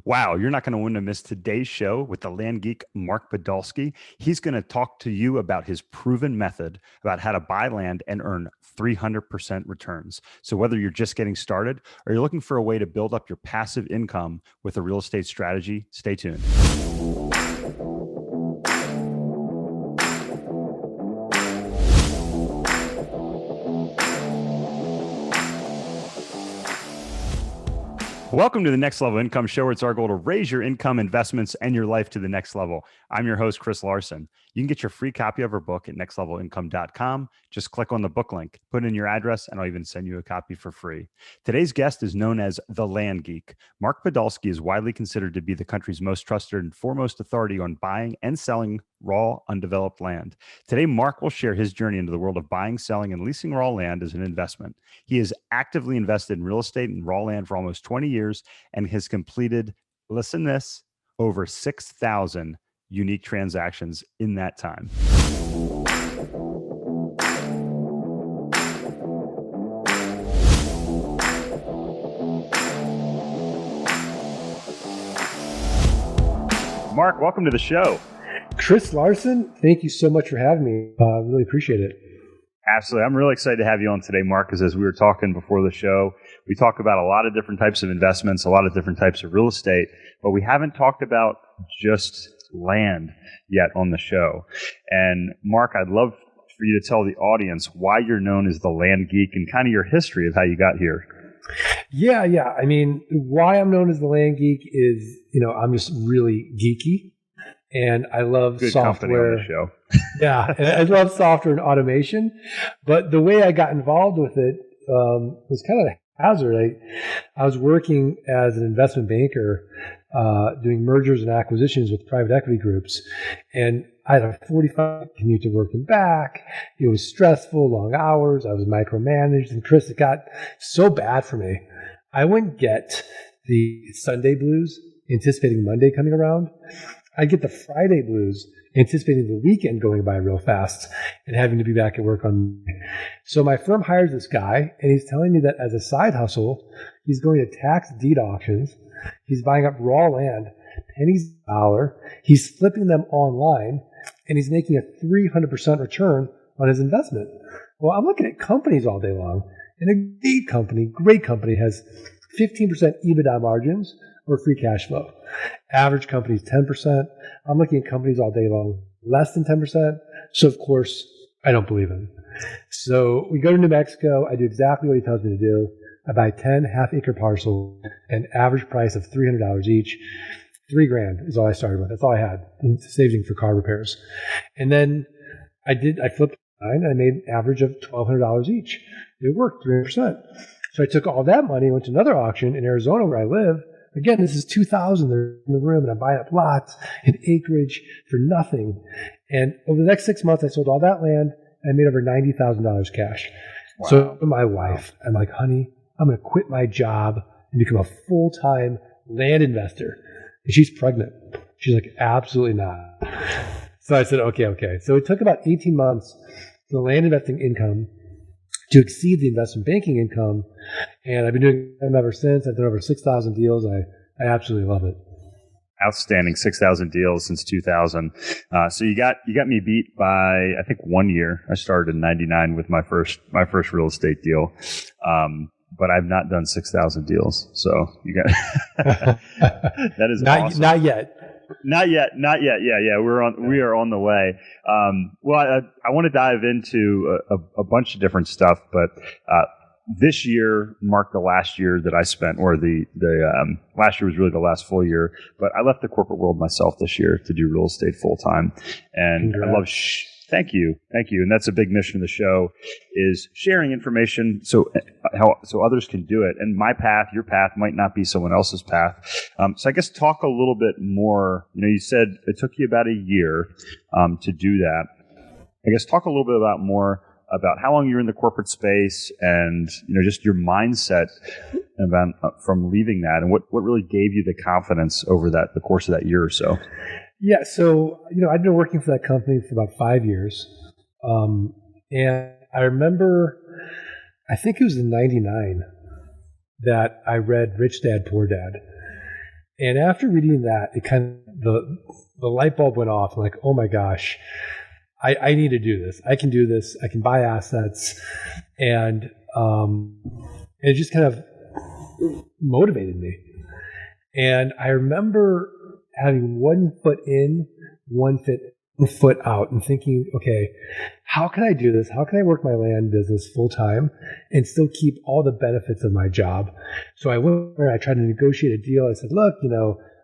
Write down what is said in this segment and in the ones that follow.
Wow, you're not going to want to miss today's show with the Land Geek, Mark Podolsky. He's going to talk to you about his proven method about how to buy land and earn 300% returns. So whether you're just getting started or you're looking for a way to build up your passive income with a real estate strategy, stay tuned. Welcome to the Next Level Income Show, where it's our goal to raise your income, investments, and your life to the next level. I'm your host, Chris Larsen. You can get your free copy of our book at nextlevelincome.com. Just click on the book link, put in your address, and I'll even send you a copy for free. Today's guest is known as the Land Geek. Mark Podolsky is widely considered to be the country's most trusted and foremost authority on buying and selling raw, undeveloped land. Today, Mark will share his journey into the world of buying, selling, and leasing raw land as an investment. He has actively invested in real estate and raw land for almost 20 years and has completed, listen this, over 6,000 unique transactions in that time. Mark, welcome to the show. Chris Larsen, thank you so much for having me. Really appreciate it. Absolutely. I'm really excited to have you on today, Mark, because as we were talking before the show, we talk about a lot of different types of investments, a lot of different types of real estate, but we haven't talked about just land yet on the show. And Mark, I'd love for you to tell the audience why you're known as the Land Geek and kind of your history of how you got here. Yeah. I mean, why I'm known as the Land Geek is, I'm just really geeky. And I love good software. Company on the show. Yeah, and I love software and automation. But the way I got involved with it was kind of a hazard. I was working as an investment banker, doing mergers and acquisitions with private equity groups, and I had a 45 commute to work and back. It was stressful, long hours. I was micromanaged, and Chris, it got so bad for me. I wouldn't get the Sunday blues, anticipating Monday coming around. I get the Friday blues, anticipating the weekend going by real fast and having to be back at work on Monday. So my firm hires this guy, and he's telling me that as a side hustle, he's going to tax deed auctions. He's buying up raw land, pennies a dollar. He's flipping them online, and he's making a 300% return on his investment. Well, I'm looking at companies all day long, and a great company has 15% EBITDA margins or free cash flow. Average companies 10%. I'm looking at companies all day long, less than 10%. So of course, I don't believe him. So we go to New Mexico. I do exactly what he tells me to do. I buy 10 half-acre parcels, an average price of $300 each. $3,000 is all I started with. That's all I had, saving for car repairs. And then I flipped and I made an average of $1,200 each. It worked 300%. So I took all that money and went to another auction in Arizona where I live. Again, this is 2,000 there in the room, and I'm buying up lots and acreage for nothing. And over the next 6 months, I sold all that land and I made over $90,000 cash. Wow. So my wife, I'm like, honey, I'm going to quit my job and become a full-time land investor. And she's pregnant. She's like, absolutely not. So I said, okay. So it took about 18 months for the land investing income to exceed the investment banking income. And I've been doing them ever since. I've done over 6,000 deals. I absolutely love it. Outstanding. 6,000 deals since 2000. So you got me beat by, I think, 1 year. I started in 99 with my first real estate deal. But I've not done 6,000 deals. So you got, that is awesome. Not yet. Not yet. Yeah. We are on the way. I want to dive into a bunch of different stuff, but this year marked the last year that I spent, or the last year was really the last full year. But I left the corporate world myself this year to do real estate full time, and congrats. I love. Thank you, and that's a big mission of the show, is sharing information so others can do it. And my path, your path, might not be someone else's path. So I guess talk a little bit more. You said it took you about a year to do that. I guess talk a little bit more about how long you're in the corporate space, and just your mindset about from leaving that, and what really gave you the confidence over the course of that year or so. Yeah, so, I'd been working for that company for about 5 years. And I remember, I think it was in 99 that I read Rich Dad, Poor Dad. And after reading that, it kind of, the light bulb went off. I'm like, oh my gosh, I need to do this. I can do this. I can buy assets. And it just kind of motivated me. And I remember having one foot in, one foot out, and thinking, okay, how can I do this? How can I work my land business full time and still keep all the benefits of my job? So I went there, I tried to negotiate a deal. I said, look,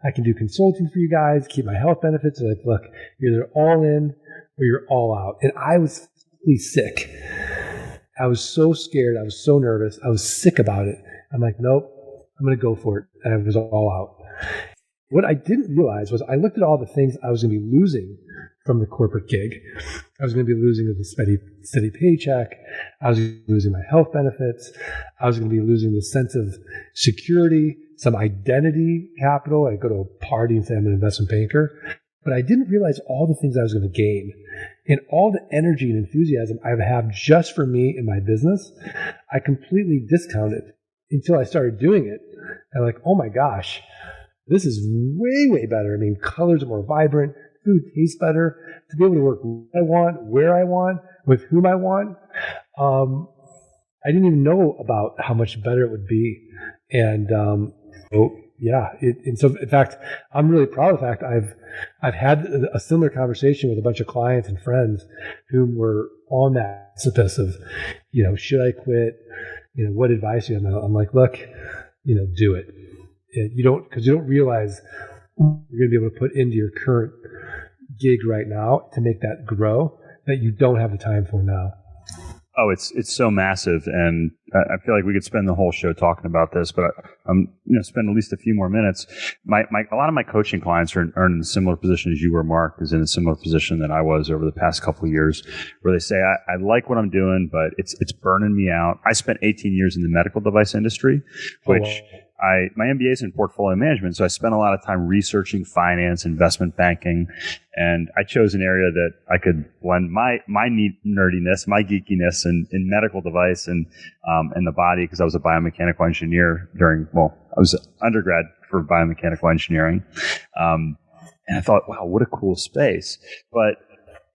I can do consulting for you guys, keep my health benefits. They're like, look, you're either all in or you're all out. And I was really sick. I was so scared. I was so nervous. I was sick about it. I'm like, nope, I'm going to go for it. And I was all out. What I didn't realize was I looked at all the things I was going to be losing from the corporate gig. I was going to be losing the steady paycheck. I was losing my health benefits. I was going to be losing the sense of security, some identity capital. I go to a party and say I'm an investment banker. But I didn't realize all the things I was going to gain and all the energy and enthusiasm I would have just for me and my business. I completely discounted until I started doing it. And like, oh my gosh, this is way, way better. I mean, colors are more vibrant, food tastes better, to be able to work what I want, where I want, with whom I want. I didn't even know about how much better it would be. And yeah. And so, in fact, I'm really proud of the fact I've had a similar conversation with a bunch of clients and friends who were on that precipice of, should I quit? What advice do you have? I'm like, look, do it. Because you don't realize you're going to be able to put into your current gig right now to make that grow that you don't have the time for now. Oh, it's so massive, and I feel like we could spend the whole show talking about this, but I'm spend at least a few more minutes. A lot of my coaching clients are in a similar position as you were, Mark, is in a similar position that I was over the past couple of years, where they say, I like what I'm doing, but it's burning me out. I spent 18 years in the medical device industry, which my MBA is in portfolio management, so I spent a lot of time researching finance, investment banking, and I chose an area that I could blend my nerdiness, my geekiness in medical device and the body, because I was a biomechanical engineer I was an undergrad for biomechanical engineering. And I thought, wow, what a cool space. But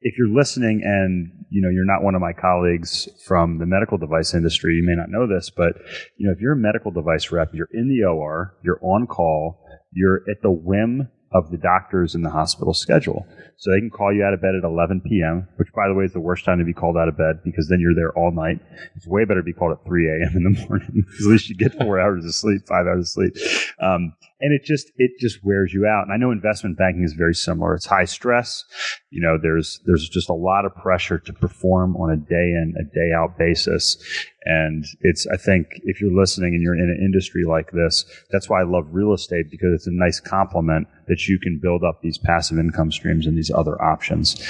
if you're listening and you're not one of my colleagues from the medical device industry, you may not know this, but if you're a medical device rep, you're in the OR, you're on call, you're at the whim of the doctors in the hospital schedule. So they can call you out of bed at 11 p.m., which, by the way, is the worst time to be called out of bed, because then you're there all night. It's way better to be called at 3 a.m. in the morning, because at least you get 4 hours of sleep, 5 hours of sleep. And it just wears you out. And I know investment banking is very similar. It's high stress. There's just a lot of pressure to perform on a day in, a day out basis. And I think if you're listening and you're in an industry like this, that's why I love real estate, because it's a nice complement that you can build up these passive income streams and these other options.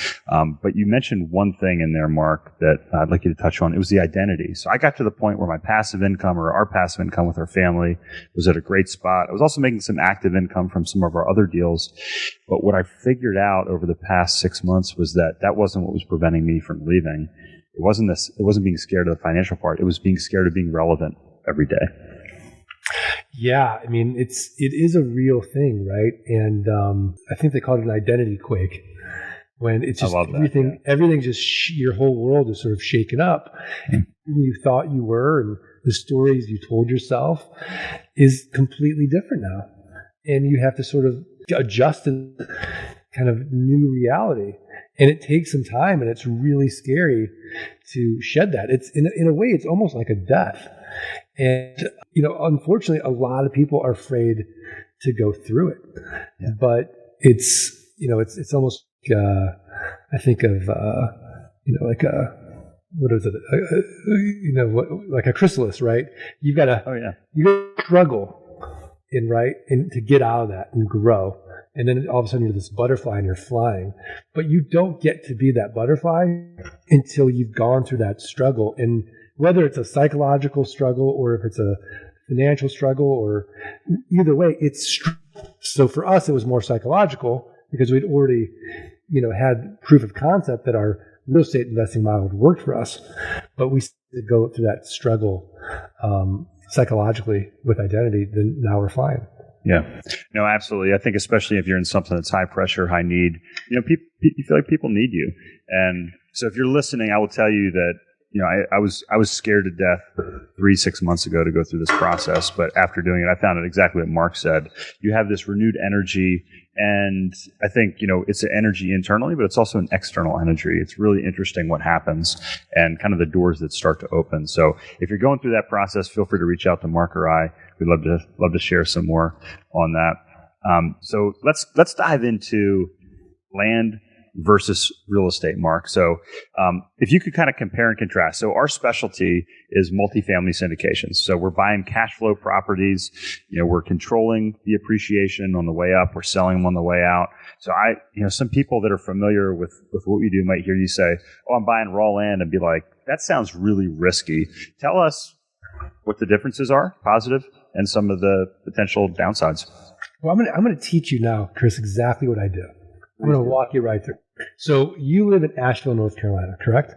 But you mentioned one thing in there, Mark, that I'd like you to touch on. It was the identity. So I got to the point where my passive income, or our passive income with our family, was at a great spot. I was also making some active income from some of our other deals. But what I figured out over the past 6 months was that wasn't what was preventing me from leaving. It wasn't being scared of the financial part. It was being scared of being relevant every day. Yeah, I mean, it is a real thing, right? And I think they call it an identity quake, when it's just everything just your whole world is sort of shaken up. And who you thought you were and the stories you told yourself is completely different now, and you have to sort of adjust to kind of new reality. And it takes some time, and it's really scary to shed that. It's in a way, it's almost like a death. And, unfortunately, a lot of people are afraid to go through it. Yeah. But it's almost, I think of, like what is it? Like a chrysalis, right? You got to struggle and to get out of that and grow. And then all of a sudden you're this butterfly and you're flying. But you don't get to be that butterfly until you've gone through that struggle. And whether it's a psychological struggle or if it's a financial struggle, or either way, so for us it was more psychological, because we'd already had proof of concept that our real estate investing model had worked for us. But we go through that struggle psychologically with identity, then now we're fine. Yeah. No, absolutely. I think especially if you're in something that's high pressure, high need, you feel like people need you. And so if you're listening, I will tell you that, I was scared to death 3-6 months ago to go through this process. But after doing it, I found it exactly what Mark said. You have this renewed energy. And I think, it's an energy internally, but it's also an external energy. It's really interesting what happens and kind of the doors that start to open. So if you're going through that process, feel free to reach out to Mark or I. We'd love to share some more on that. So let's dive into land versus real estate, Mark. So if you could kind of compare and contrast. So our specialty is multifamily syndications. So we're buying cash flow properties. We're controlling the appreciation on the way up. We're selling them on the way out. So some people that are familiar with what we do might hear you say, "Oh, I'm buying raw land," and be like, "That sounds really risky." Tell us what the differences are, positive, and some of the potential downsides. Well, I'm going to teach you now, Chris, exactly what I do. I'm going to walk you right through. So you live in Asheville, North Carolina, correct?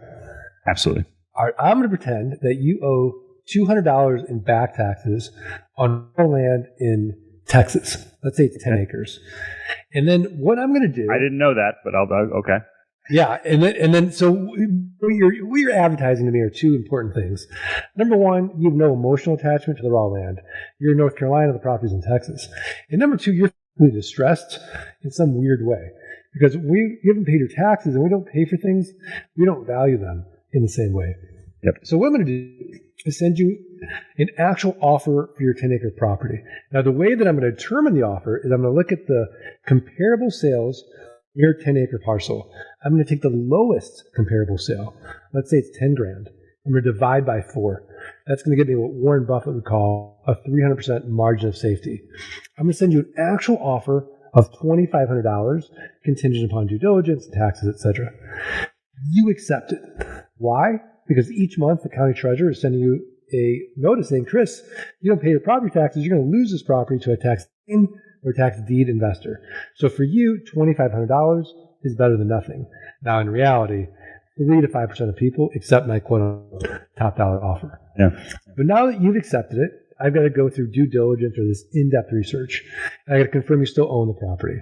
Absolutely. All right, I'm going to pretend that you owe $200 in back taxes on land in Texas. Let's say it's 10 acres. And then what I'm going to do... I didn't know that, but okay. Yeah, and then so what you're advertising to me are two important things. Number one, you have no emotional attachment to the raw land. You're in North Carolina, the property's in Texas. And number two, you're distressed in some weird way. Because you haven't paid your taxes and we don't pay for things, we don't value them in the same way. Yep. So what I'm going to do is send you an actual offer for your 10-acre property. Now, the way that I'm going to determine the offer is I'm going to look at the comparable sales of your 10-acre parcel. I'm going to take the lowest comparable sale. Let's say it's $10,000. I'm going to divide by 4. That's going to get me what Warren Buffett would call a 300% margin of safety. I'm going to send you an actual offer of $2,500, contingent upon due diligence, taxes, etc. You accept it. Why? Because each month the county treasurer is sending you a notice saying, "Chris, you don't pay your property taxes, you're going to lose this property to a tax lien or tax deed investor." So for you, $2,500 is better than nothing. Now, in reality, 3 to 5% of people accept my quote-unquote top dollar offer. Yeah. But now that you've accepted it, I've got to go through due diligence or this in-depth research. And I got to confirm you still own the property.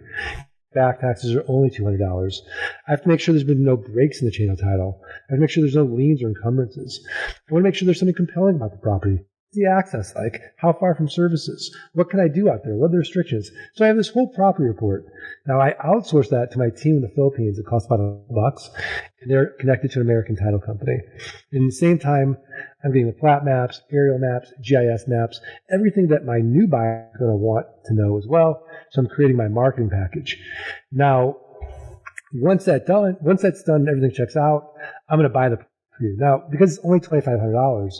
Back taxes are only $200. I have to make sure there's been no breaks in the chain of title. I have to make sure there's no liens or encumbrances. I want to make sure there's something compelling about the property. What's the access like? How far from services? What can I do out there? What are the restrictions? So I have this whole property report. Now, I outsource that to my team in the Philippines. It costs about $100, and they're connected to an American title company. And at the same time, I'm getting the plat maps, aerial maps, GIS maps, everything that my new buyer is going to want to know as well. So I'm creating my marketing package. Now, once that's done, everything checks out, I'm going to buy the property. Now, because it's only $2,500,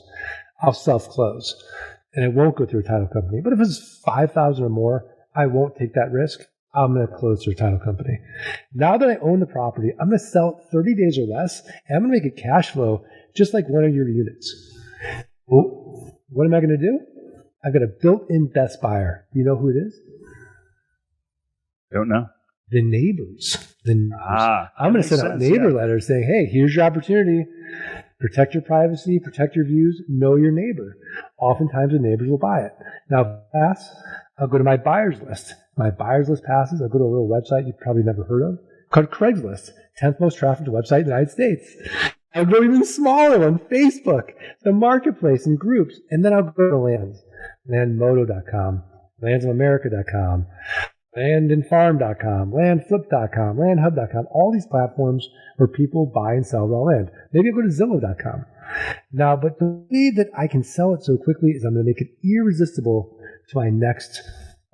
I'll self-close, and it won't go through a title company. But if it's $5,000 or more, I won't take that risk. I'm going to close through a title company. Now that I own the property, I'm going to sell it 30 days or less, and I'm going to make it cash flow just like one of your units. Well, what am I going to do? I've got a built-in best buyer. Do you know who it is? Don't know. The neighbors. I'm going to send out neighbor letters saying, "Hey, here's your opportunity. Protect your privacy, protect your views, know your neighbor." Oftentimes the neighbors will buy it. Now, if I pass, I'll go to my buyers list. My buyers list passes, I'll go to a little website you've probably never heard of called Craigslist, 10th most trafficked website in the United States. I'll go even smaller on Facebook, the marketplace and groups, and then I'll go to Lands, landmodo.com, landsofamerica.com, landandfarm.com, landflip.com, landhub.com, all these platforms where people buy and sell raw land. Maybe I'll go to Zillow.com. Now, but the way that I can sell it so quickly is I'm going to make it irresistible to my next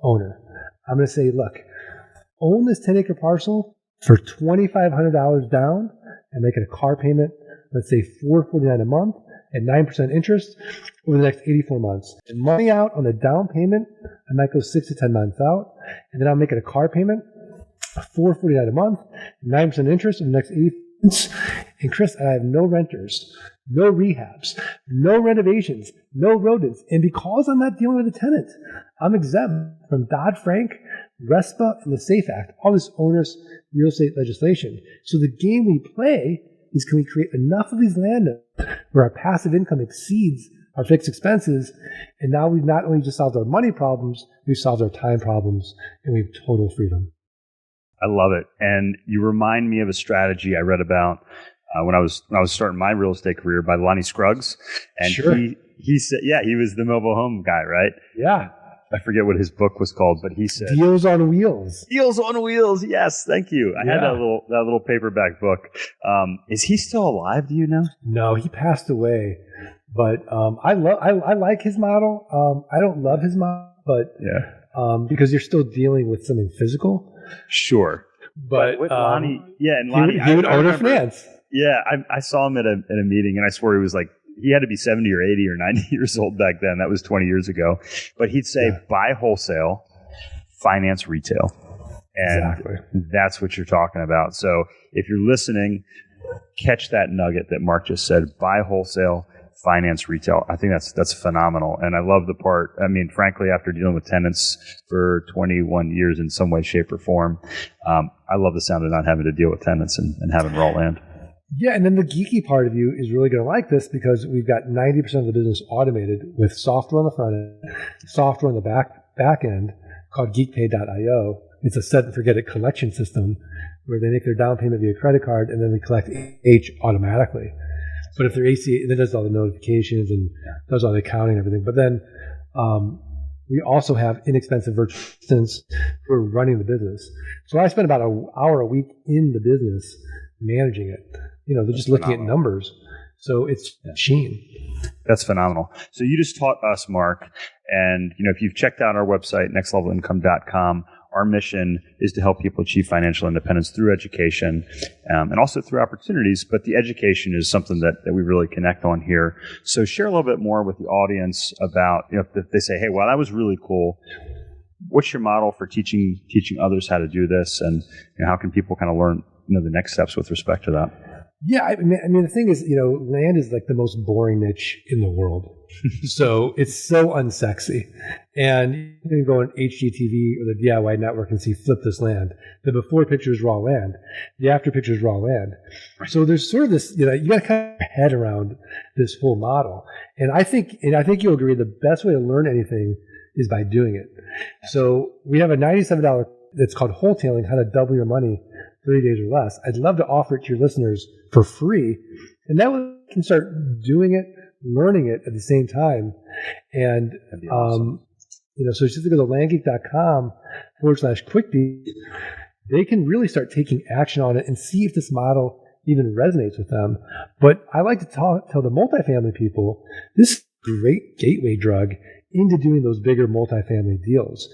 owner. I'm going to say, "Look, own this 10-acre parcel for $2,500 down and make it a car payment, let's say $449 a month at 9% interest over the next 84 months. And money out on the down payment, I might go 6 to 10 months out, and then I'll make it a car payment, $449 a month, 9% interest over the next 80 months. And Chris, I have no renters, no rehabs, no renovations, no rodents. And because I'm not dealing with a tenant, I'm exempt from Dodd-Frank, RESPA, and the SAFE Act, all this onerous real estate legislation. So the game we play is, can we create enough of these landowners where our passive income exceeds our fixed expenses. And now we've not only just solved our money problems, we've solved our time problems, and we have total freedom. I love it. And you remind me of a strategy I read about when I was starting my real estate career by Lonnie Scruggs. And sure. he said, he was the mobile home guy, right? Yeah. I forget what his book was called, but he said Deals on Wheels. Deals on Wheels. Yes, thank you. I had that little paperback book. Is he still alive? Do you know? No, he passed away. But I like his model. I don't love his model, but because you're still dealing with something physical. Sure. But with Lonnie, and Lonnie, he would own a finance. Yeah, I saw him at a meeting, and I swore he was like, he had to be 70 or 80 or 90 years old back then. That was 20 years ago. But he'd say, buy wholesale, finance retail. And that's what you're talking about. So if you're listening, catch that nugget that Mark just said, buy wholesale, finance retail. I think that's phenomenal. And I love the part, I mean, frankly, after dealing with tenants for 21 years in some way, shape, or form, I love the sound of not having to deal with tenants and having raw land. Yeah, and then the geeky part of you is really going to like this because we've got 90% of the business automated with software on the front end, software on the back end called geekpay.io. It's a set and forget it collection system where they make their down payment via credit card and then we collect H automatically. But if they're ACH, it does all the notifications and does all the accounting and everything. But then we also have inexpensive virtual assistants who are running the business. So I spend about an hour a week in the business managing it. They're just looking at numbers. So it's a machine. That's phenomenal. So you just taught us, Mark, and if you've checked out our website, nextlevelincome.com, our mission is to help people achieve financial independence through education and also through opportunities. But the education is something that we really connect on here. So share a little bit more with the audience about, if they say, hey, well, that was really cool. What's your model for teaching others how to do this? And how can people kind of learn the next steps with respect to that? Yeah, I mean, the thing is, land is like the most boring niche in the world. So it's so unsexy. And you can go on HGTV or the DIY network and see Flip This Land. The before picture is raw land. The after picture is raw land. So there's sort of this, you got to kind of get your head around this whole model. And I think you'll agree the best way to learn anything is by doing it. So we have a $97 that's called Wholetailing, how to double your money 30 days or less. I'd love to offer it to your listeners for free. And that way you can start doing it, learning it at the same time. And, awesome. So just go to landgeek.com/quickdeals. They can really start taking action on it and see if this model even resonates with them. But I like to tell the multifamily people, this is a great gateway drug into doing those bigger multifamily deals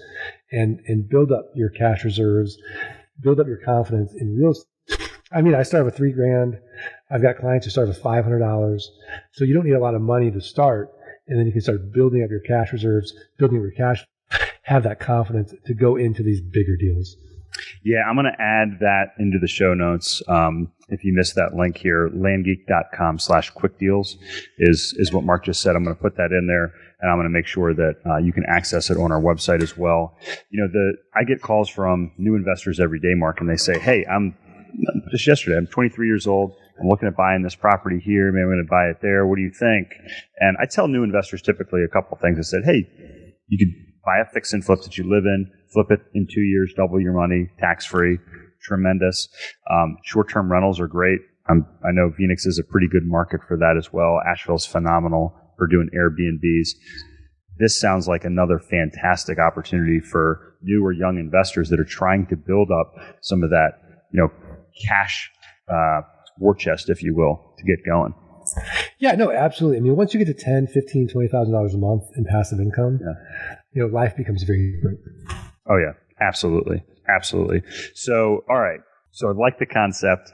and build up your cash reserves, build up your confidence in real estate. I mean, I started with $3,000. I've got clients who start with $500. So you don't need a lot of money to start. And then you can start building up your cash reserves, building up your cash, have that confidence to go into these bigger deals. Yeah, I'm going to add that into the show notes. If you missed that link here, landgeek.com/quickdeals is what Mark just said. I'm going to put that in there, and I'm going to make sure that you can access it on our website as well. I get calls from new investors every day, Mark, and they say, hey, I'm 23 years old. I'm looking at buying this property here. Maybe I'm going to buy it there. What do you think? And I tell new investors typically a couple of things. I said, hey, you could buy a fix and flip that you live in, flip it in 2 years, double your money, tax-free, tremendous. Short-term rentals are great. I know Phoenix is a pretty good market for that as well. Asheville's phenomenal for doing Airbnbs. This sounds like another fantastic opportunity for new or young investors that are trying to build up some of that, cash war chest, if you will, to get going. Yeah, no, absolutely. I mean, once you get to $10,000, $15,000, $20,000 a month in passive income, life becomes very different. Oh, yeah, absolutely. Absolutely. So, all right. So I like the concept.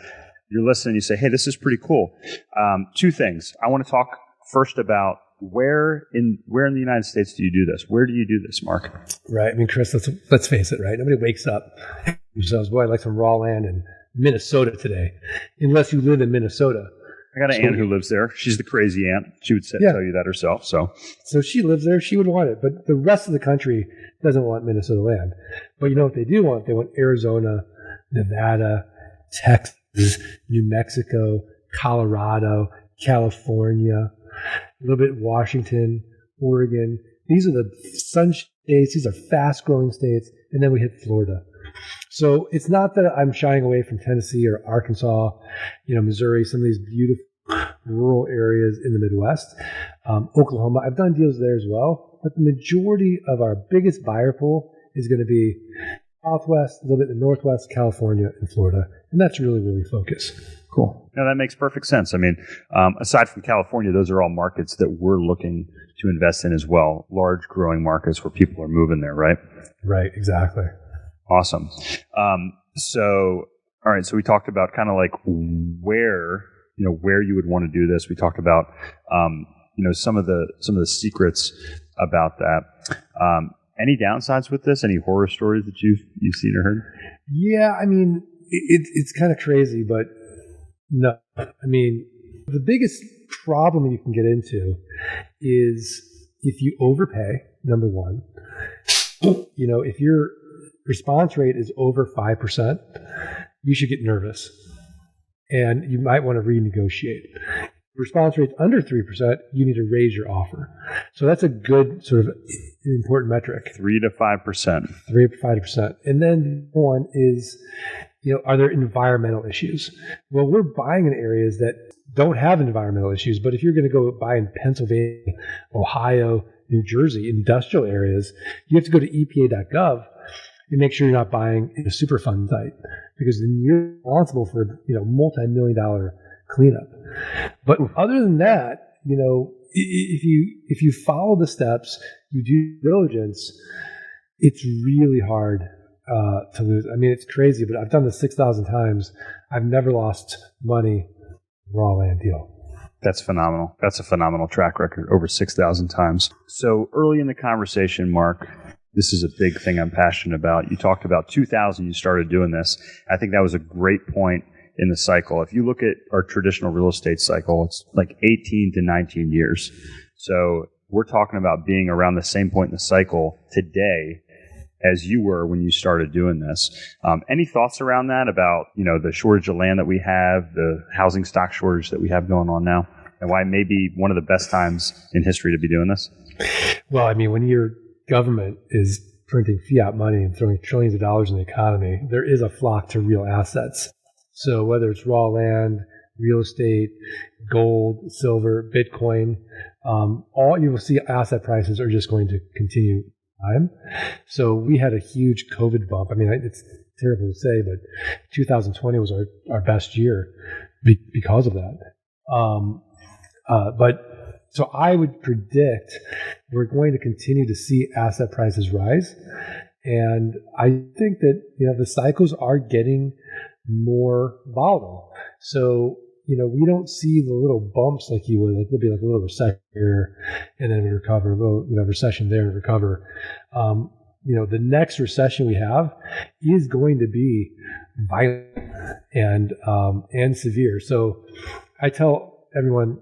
You're listening, you say, hey, this is pretty cool. Two things. I want to talk first about where in the United States do you do this? Where do you do this, Mark? Right. I mean, Chris, let's face it, right? Nobody wakes up and says, boy, I'd like some raw land in Minnesota today, unless you live in Minnesota. I got an aunt who lives there. She's the crazy aunt. She would tell you that herself. So she lives there. She would want it. But the rest of the country doesn't want Minnesota land. But you know what they do want? They want Arizona, Nevada, Texas, New Mexico, Colorado, California. little bit Washington, Oregon. These are the sun states. These are fast-growing states. And then we hit Florida. So it's not that I'm shying away from Tennessee or Arkansas, Missouri, some of these beautiful rural areas in the Midwest. Oklahoma, I've done deals there as well. But the majority of our biggest buyer pool is going to be Southwest, a little bit in the Northwest, California, and Florida. And that's really where we focus. Cool. Now that makes perfect sense. I mean, aside from California, those are all markets that we're looking to invest in as well. Large growing markets where people are moving there, right? Right, exactly. Awesome. So we talked about kind of like where you would want to do this. We talked about, some of the secrets about that. Any downsides with this? Any horror stories that you've seen or heard? Yeah, I mean, it's kind of crazy, but no. I mean, the biggest problem you can get into is if you overpay, number one. If your response rate is over 5%, you should get nervous. And you might want to renegotiate. Response rate's under 3%, you need to raise your offer. So that's a good sort of important metric. 3 to 5%. 3 to 5%. And then one is, are there environmental issues? Well, we're buying in areas that don't have environmental issues, but if you're going to go buy in Pennsylvania, Ohio, New Jersey, industrial areas, you have to go to EPA.gov and make sure you're not buying in a Superfund site, because then you're responsible for multi-million-dollar cleanup. But other than that, if you follow the steps, you do diligence, it's really hard to lose. I mean, it's crazy, but I've done this 6,000 times. I've never lost money raw land deal. That's phenomenal. That's a phenomenal track record, over 6,000 times. So early in the conversation, Mark, this is a big thing I'm passionate about. You talked about 2000, you started doing this. I think that was a great point in the cycle. If you look at our traditional real estate cycle, it's like 18 to 19 years. So we're talking about being around the same point in the cycle today as you were when you started doing this. Any thoughts around that about, the shortage of land that we have, the housing stock shortage that we have going on now, and why maybe one of the best times in history to be doing this? Well, I mean, when your government is printing fiat money and throwing trillions of dollars in the economy, there is a flock to real assets. So whether it's raw land, real estate, gold, silver, Bitcoin, all you will see asset prices are just going to continue time. So we had a huge COVID bump. I mean, it's terrible to say, but 2020 was our best year because of that. So I would predict we're going to continue to see asset prices rise. And I think that, the cycles are getting more volatile. So, we don't see the little bumps like you would. Like there'll be like a little recession here and then we recover, a little, recession there and recover. The next recession we have is going to be violent and severe. So I tell everyone,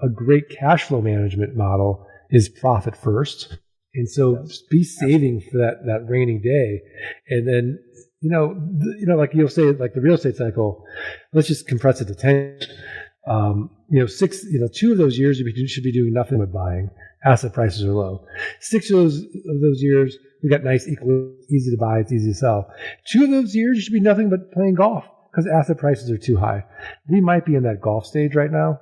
a great cash flow management model is profit first. And so be saving for that rainy day. And then, like you'll say, like the real estate cycle, let's just compress it to 10. 2 of those years you should be doing nothing but buying. Asset prices are low. 6 of those years, we got nice, easy to buy, it's easy to sell. 2 of those years, you should be nothing but playing golf because asset prices are too high. We might be in that golf stage right now.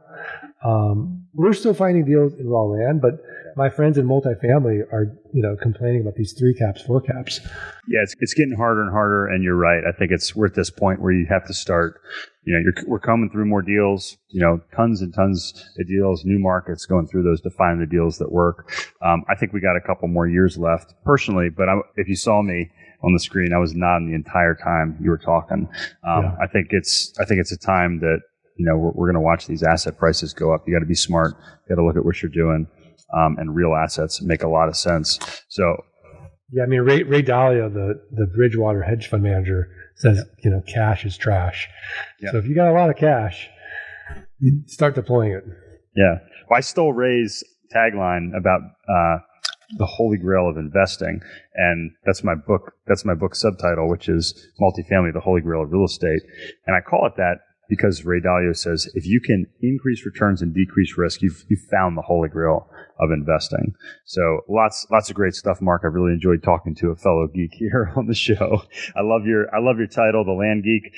We're still finding deals in raw land, but my friends in multifamily are, complaining about these 3 caps, 4 caps. Yeah, it's getting harder and harder, and you're right. I think we're at this point where you have to start. We're coming through more deals. Tons and tons of deals, new markets, going through those to find the deals that work. I think we got a couple more years left, personally. But if you saw me on the screen, I was nodding the entire time you were talking. Yeah. I think it's a time that we're going to watch these asset prices go up. You got to be smart. You got to look at what you're doing. And real assets make a lot of sense. So, yeah, I mean, Ray Dalio, the Bridgewater hedge fund manager, says cash is trash. Yeah. So if you got a lot of cash, you start deploying it. Yeah, well, I stole Ray's tagline about the holy grail of investing, and that's my book. That's my book subtitle, which is Multifamily: The Holy Grail of Real Estate, and I call it that because Ray Dalio says, if you can increase returns and decrease risk, you've found the holy grail of investing. So lots of great stuff, Mark. I really enjoyed talking to a fellow geek here on the show. I love your title, The Land Geek.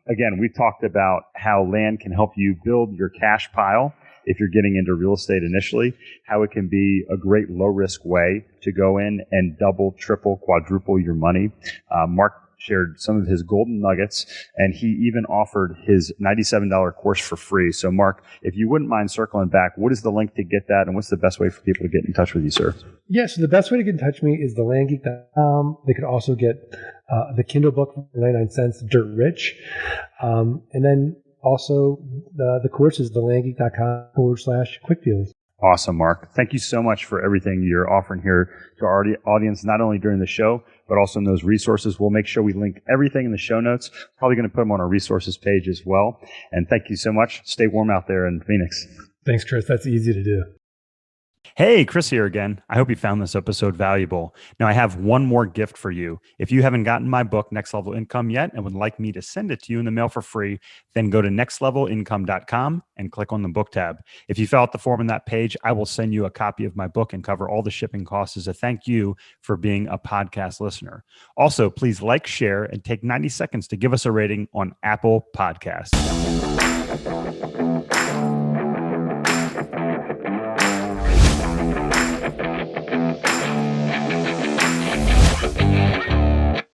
Again, we've talked about how land can help you build your cash pile if you're getting into real estate initially, how it can be a great low-risk way to go in and double, triple, quadruple your money. Mark shared some of his golden nuggets, and he even offered his $97 course for free. So, Mark, if you wouldn't mind circling back, what is the link to get that, and what's the best way for people to get in touch with you, sir? Yeah, so the best way to get in touch with me is thelandgeek.com. They could also get the Kindle book for 99 cents, Dirt Rich. And then also the course is thelandgeek.com/quick deals. Awesome, Mark. Thank you so much for everything you're offering here to our audience, not only during the show, but also in those resources. We'll make sure we link everything in the show notes. Probably going to put them on our resources page as well. And thank you so much. Stay warm out there in Phoenix. Thanks, Chris. That's easy to do. Hey, Chris here again. I hope you found this episode valuable. Now, I have one more gift for you. If you haven't gotten my book, Next Level Income, yet and would like me to send it to you in the mail for free, then go to nextlevelincome.com and click on the book tab. If you fill out the form on that page, I will send you a copy of my book and cover all the shipping costs as a thank you for being a podcast listener. Also, please like, share, and take 90 seconds to give us a rating on Apple Podcasts.